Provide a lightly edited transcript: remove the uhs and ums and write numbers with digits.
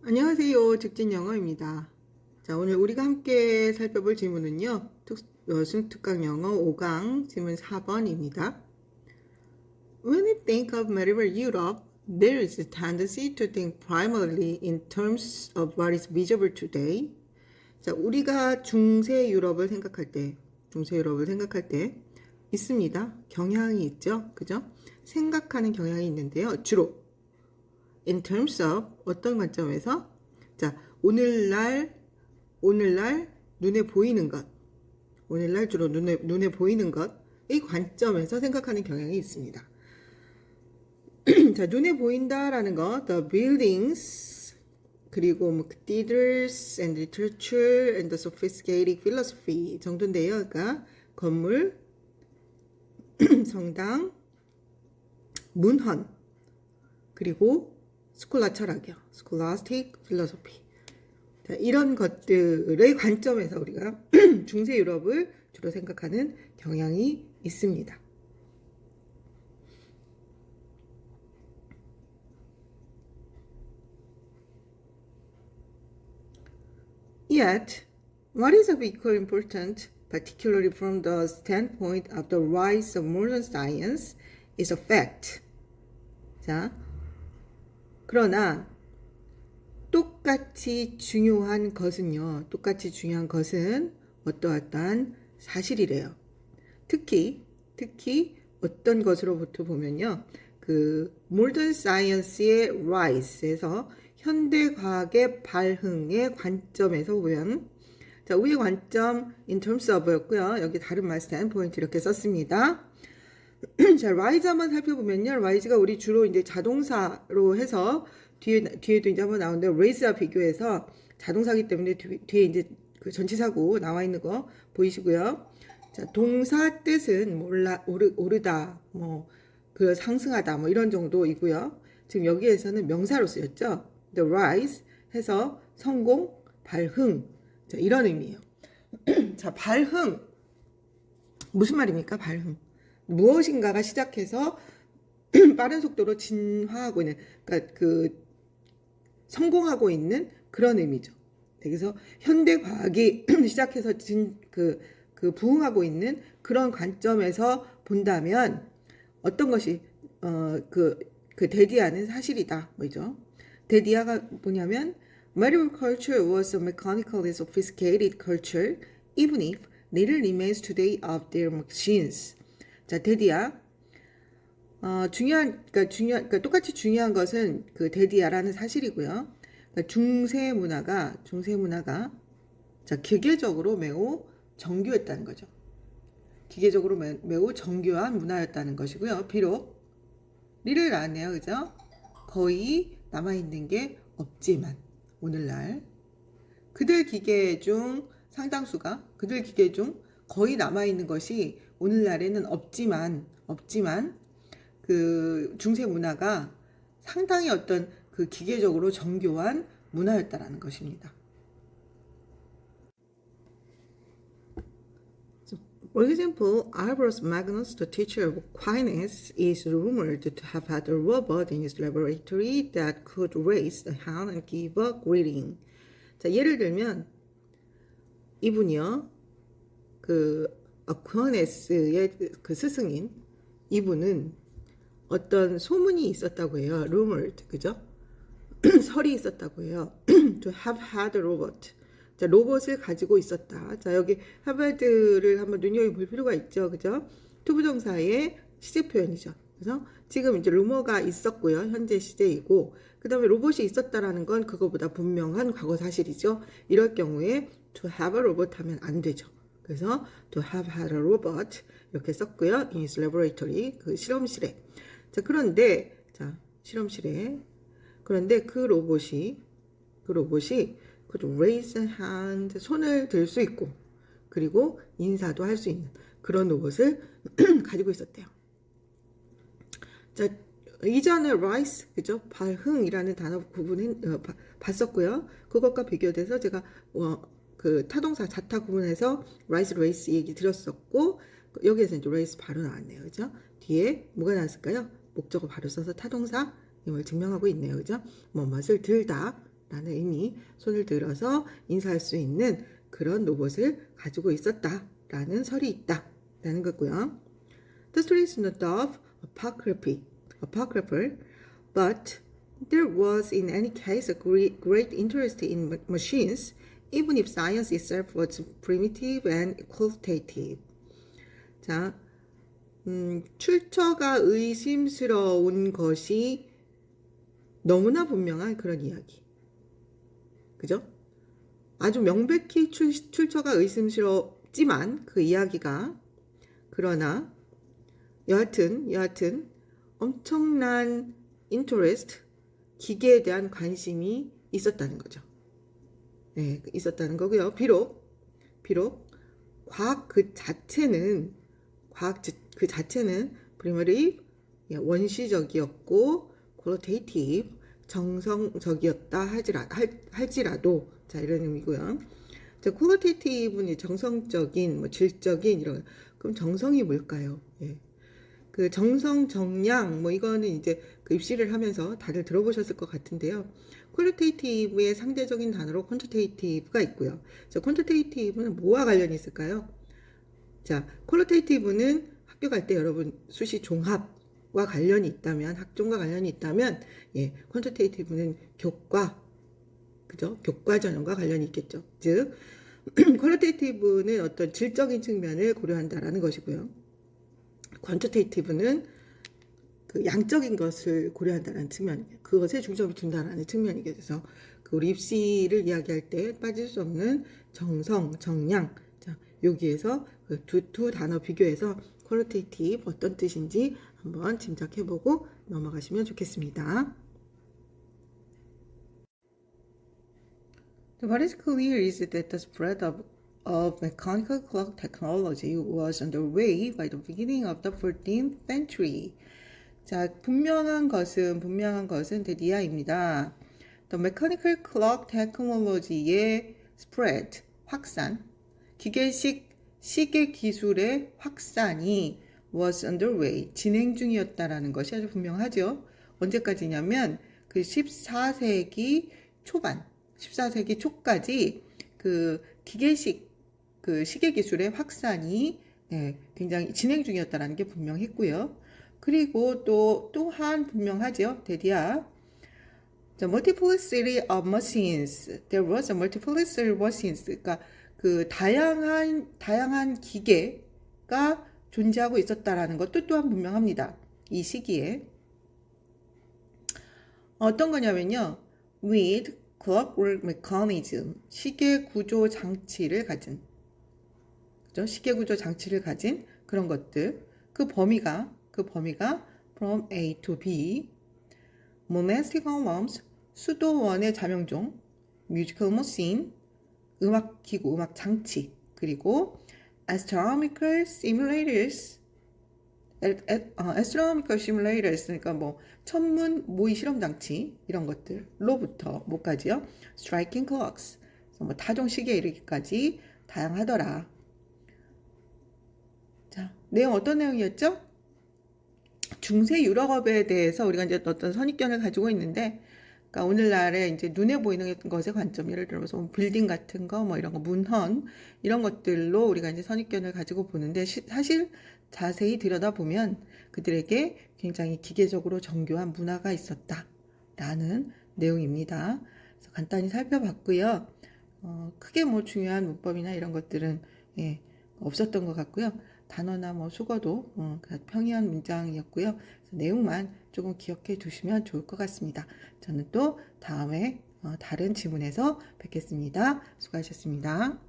안녕하세요. 직진영어입니다. 자, 오늘 우리가 함께 살펴볼 질문은요. 승특강 영어 5강 질문 4번입니다. When we think of medieval Europe, there is a tendency to think primarily in terms of what is visible today. 자, 우리가 중세 유럽을 생각할 때 있습니다. 경향이 있죠. 그죠? 생각하는 경향이 있는데요. 주로 in terms of 어떤 관점에서 자 오늘날 눈에 보이는 것 오늘날 주로 눈에 보이는 것의 관점에서 생각하는 경향이 있습니다. 자 눈에 보인다라는 거 the buildings 그리고 뭐 cathedrals and literature and the sophisticated philosophy 정도인데요. 그러니까 건물, 성당, 문헌 그리고 스콜라 철학이요. Scholastic philosophy. 자, 이런 것들의 관점에서 우리가 중세 유럽을 주로 생각하는 경향이 있습니다. Yet, what is of equal importance, particularly from the standpoint of the rise of modern science, is a fact. 자, 그러나 똑같이 중요한 것은 어떠한 사실이래요. 특히 어떤 것으로부터 보면요. 그 모던 사이언스의 rise에서 현대 과학의 발흥의 관점에서 보면 자, 우리의 관점 in terms of였고요. 여기 다른 말 standpoint 이렇게 썼습니다. 자, rise 한번 살펴보면요. rise가 우리 주로 이제 자동사로 해서 뒤에도 이제 한번 나오는데 raise와 비교해서 자동사기 때문에 뒤에 이제 그 전치사고 나와 있는 거 보이시고요. 자, 동사 뜻은 오르다, 뭐 그 상승하다, 뭐 이런 정도이고요. 지금 여기에서는 명사로 쓰였죠. The rise 해서 성공, 발흥, 자, 이런 의미예요. 자, 발흥 무슨 말입니까? 발흥. 무엇인가가 시작해서 빠른 속도로 진화하고 있는, 그러니까 그 성공하고 있는 그런 의미죠. 그래서 현대 과학이 시작해서 부흥하고 있는 그런 관점에서 본다면 어떤 것이 그 데디아는 사실이다. 뭐죠? 데디아가 뭐냐면 medieval culture was a mechanically sophisticated culture, even if little remains today of their machines. 자, 데디아. 그러니까 똑같이 중요한 것은 그 데디아라는 사실이고요. 그러니까 중세 문화가 자, 기계적으로 매우 정교했다는 거죠. 기계적으로 매우 정교한 문화였다는 것이고요. 비록 리를 나왔네요. 그죠? 거의 남아있는 게 없지만 오늘날 그들 기계 중 상당수가 그들 기계 중 거의 남아있는 것이 오늘날에는 없지만 그 중세 문화가 상당히 어떤 그 기계적으로 정교한 문화였다라는 것입니다. For example, Albertus Magnus, the teacher of Aquinas, is rumored to have had a robot in his laboratory that could raise the hand and give a greeting. 자, 예를 들면 이분이요, 그 아퀴네스의 그 스승인 이분은 어떤 소문이 있었다고 해요. rumored, 그죠? 설이 있었다고 해요. to have had a robot. 자, 로봇을 가지고 있었다. 자, 여기 have had를 한번 눈여겨볼 필요가 있죠. 그죠? 투부정사의 시제 표현이죠. 그래서 지금 이제 루머가 있었고요. 현재 시제이고, 그 다음에 로봇이 있었다라는 건 그거보다 분명한 과거 사실이죠. 이럴 경우에 to have a robot 하면 안 되죠. 그래서 to have had a robot 이렇게 썼고요. in his laboratory, 그 실험실에. 자, 그런데 그 로봇이 could raise a hand, 손을 들 수 있고, 그리고 인사도 할 수 있는 그런 로봇을 가지고 있었대요. 자, 이전에 rise, 그죠? 발흥이라는 단어 구분 봤었고요. 그것과 비교돼서 제가 그 타동사 자타 구분해서 rise, race 얘기 드렸었고, 여기에서 이제 race 바로 나왔네요. 그죠? 뒤에 뭐가 나왔을까요? 목적어 바로 써서 타동사 임을 증명하고 있네요. 그죠? 뭐뭇을 들다 라는 의미, 손을 들어서 인사할 수 있는 그런 로봇을 가지고 있었다 라는 설이 있다 라는 거고요. The story is not of apocryphal, but there was in any case a great interest in machines, even if science itself was primitive and qualitative. 자, 출처가 의심스러운 것이 너무나 분명한 그런 이야기. 그죠? 아주 명백히 출처가 의심스럽지만 그 이야기가 그러나 여하튼 엄청난 interest, 기계에 대한 관심이 있었다는 거죠. 네, 있었다는 거고요. 비록 과학 그 자체는 primitive, 원시적이었고 qualitative, 정성적이었다 할지라도 자 이런 의미고요. 자, qualitative는 정성적인, 뭐 질적인 이런. 그럼 정성이 뭘까요? 예. 그 정성, 정량, 뭐 이거는 이제 그 입시를 하면서 다들 들어보셨을 것 같은데요. qualitative의 상대적인 단어로 quantitative가 있고요. 자, quantitative는 뭐와 관련이 있을까요? 자, qualitative는 학교 갈 때 여러분 수시 종합과 관련이 있다면, 학종과 관련이 있다면, 예, quantitative는 교과, 그죠? 교과 전형과 관련이 있겠죠. 즉, qualitative는 어떤 질적인 측면을 고려한다라는 것이고요. quantitative는 그 양적인 것을 고려한다는 측면, 그것에 중점을 둔다라는 측면이겠죠. 그 우리 입시를 이야기할 때 빠질 수 없는 정성, 정량. 자, 여기에서 그 두 단어 비교해서 qualitative 어떤 뜻인지 한번 짐작해보고 넘어가시면 좋겠습니다. What is clear is that the spread of mechanical clock technology was underway by the beginning of the 14th century. 자, 분명한 것은 드디어입니다. The mechanical clock technology의 spread, 확산, 기계식 시계 기술의 확산이 was underway, 진행 중이었다라는 것이 아주 분명하죠. 언제까지냐면 그 14세기 초까지 그 기계식 그 시계 기술의 확산이 굉장히 진행 중이었다라는 게 분명했고요. 그리고 또한 분명하죠. 드디어 the multiplicity of machines. There was a multiplicity of machines. 그러니까 그 다양한 기계가 존재하고 있었다라는 것도 또한 분명합니다. 이 시기에 어떤 거냐면요. with clockwork mechanism, 시계 구조 장치를 가진, 그죠? 시계 구조 장치를 가진 그런 것들. 그 범위가 from A to B, monastic alarms, 수도원의 자명종, musical machine, 음악 기구, 음악 장치, 그리고 astronomical simulators, astronomical simulators, 그러니까 뭐 천문 모의 실험 장치 이런 것들로부터 뭐까지요? striking clocks, 뭐 타종 시계에 이르기까지 다양하더라. 자, 내용 어떤 내용이었죠? 중세 유럽에 대해서 우리가 이제 어떤 선입견을 가지고 있는데, 그러니까 오늘날에 이제 눈에 보이는 것의 관점, 예를 들어서 뭐 빌딩 같은 거, 뭐 이런 거, 문헌 이런 것들로 우리가 이제 선입견을 가지고 보는데, 사실 자세히 들여다보면 그들에게 굉장히 기계적으로 정교한 문화가 있었다라는 내용입니다. 그래서 간단히 살펴봤고요. 크게 뭐 중요한 문법이나 이런 것들은 없었던 것 같고요. 단어나 뭐 수거도 평이한 문장이었고요. 내용만 조금 기억해 두시면 좋을 것 같습니다. 저는 또 다음에 다른 지문에서 뵙겠습니다. 수고하셨습니다.